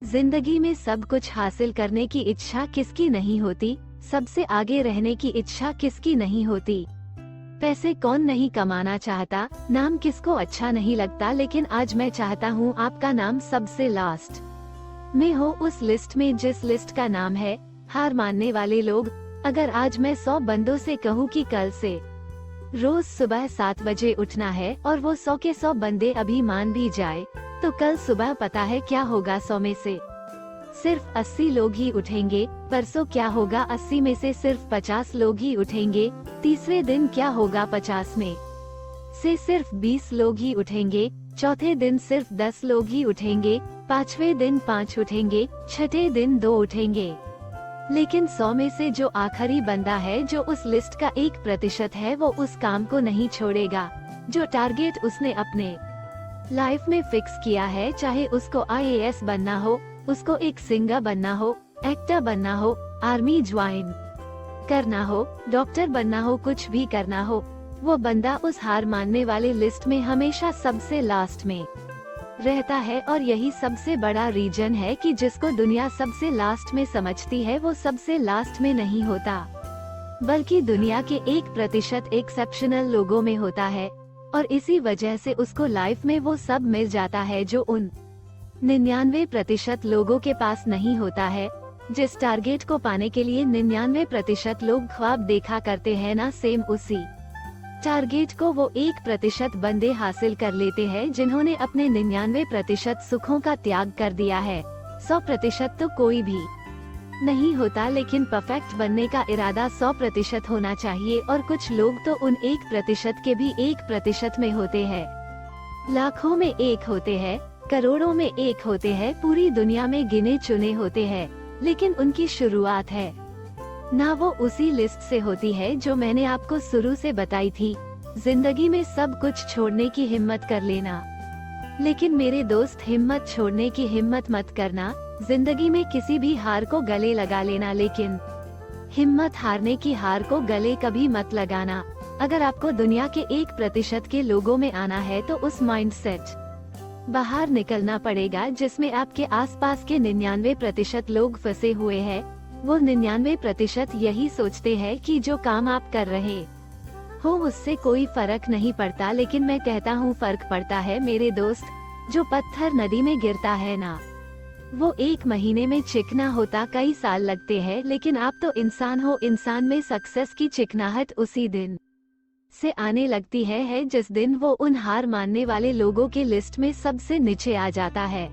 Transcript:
जिंदगी में सब कुछ हासिल करने की इच्छा किसकी नहीं होती, सबसे आगे रहने की इच्छा किसकी नहीं होती। पैसे कौन नहीं कमाना चाहता, नाम किसको अच्छा नहीं लगता, लेकिन आज मैं चाहता हूँ आपका नाम सबसे लास्ट में हो, उस लिस्ट में जिस लिस्ट का नाम है हार मानने वाले लोग। अगर आज मैं 100 बंदों से कहूँ कि कल से रोज सुबह 7 बजे उठना है और वो 100 के 100 बंदे अभी मान भी जाए, तो कल सुबह पता है क्या होगा? 100 में से सिर्फ 80 लोग ही उठेंगे। परसों क्या होगा? 80 में से सिर्फ 50 लोग ही उठेंगे। तीसरे दिन क्या होगा? 50 में से सिर्फ 20 लोग ही उठेंगे। चौथे दिन सिर्फ 10 लोग ही उठेंगे। पांचवें दिन 5 उठेंगे। छठे दिन 2 उठेंगे। लेकिन 100 में से जो आखिरी बंदा है, जो उस लिस्ट का 1% है, वो उस काम को नहीं छोड़ेगा जो टारगेट उसने अपने लाइफ में फिक्स किया है। चाहे उसको IAS बनना हो, उसको एक सिंगर बनना हो, एक्टर बनना हो, आर्मी ज्वाइन करना हो, डॉक्टर बनना हो, कुछ भी करना हो, वो बंदा उस हार मानने वाले लिस्ट में हमेशा सबसे लास्ट में रहता है। और यही सबसे बड़ा रीजन है कि जिसको दुनिया सबसे लास्ट में समझती है, वो सबसे लास्ट में नहीं होता, बल्कि दुनिया के 1% एक्सेप्शनल लोगों में होता है। और इसी वजह से उसको लाइफ में वो सब मिल जाता है जो उन 99% लोगों के पास नहीं होता है। जिस टारगेट को पाने के लिए 99% लोग ख्वाब देखा करते हैं ना, सेम उसी टारगेट को वो 1% बंदे हासिल कर लेते हैं, जिन्होंने अपने 99% सुखों का त्याग कर दिया है। 100% तो कोई भी नहीं होता, लेकिन परफेक्ट बनने का इरादा 100% होना चाहिए। और कुछ लोग तो उन 1% के भी 1% में होते हैं, लाखों में 1 होते हैं, करोड़ों में 1 होते हैं, पूरी दुनिया में गिने चुने होते हैं, लेकिन उनकी शुरुआत है ना वो उसी लिस्ट से होती है जो मैंने आपको शुरू से बताई थी। जिंदगी में सब कुछ छोड़ने की हिम्मत कर लेना, लेकिन मेरे दोस्त हिम्मत छोड़ने की हिम्मत मत करना। जिंदगी में किसी भी हार को गले लगा लेना, लेकिन हिम्मत हारने की हार को गले कभी मत लगाना। अगर आपको दुनिया के 1% के लोगों में आना है, तो उस माइंडसेट बाहर निकलना पड़ेगा जिसमें आपके आसपास के 99% लोग फंसे हुए हैं। वो 99% यही सोचते हैं कि जो काम आप कर रहे हो उससे कोई फर्क नहीं पड़ता, लेकिन मैं कहता हूँ फर्क पड़ता है मेरे दोस्त। जो पत्थर नदी में गिरता है ना, वो 1 महीने में चिकना होता कई साल लगते हैं, लेकिन आप तो इंसान हो, इंसान में सक्सेस की चिकनाहट उसी दिन से आने लगती है जिस दिन वो उन हार मानने वाले लोगों के लिस्ट में सबसे नीचे आ जाता है।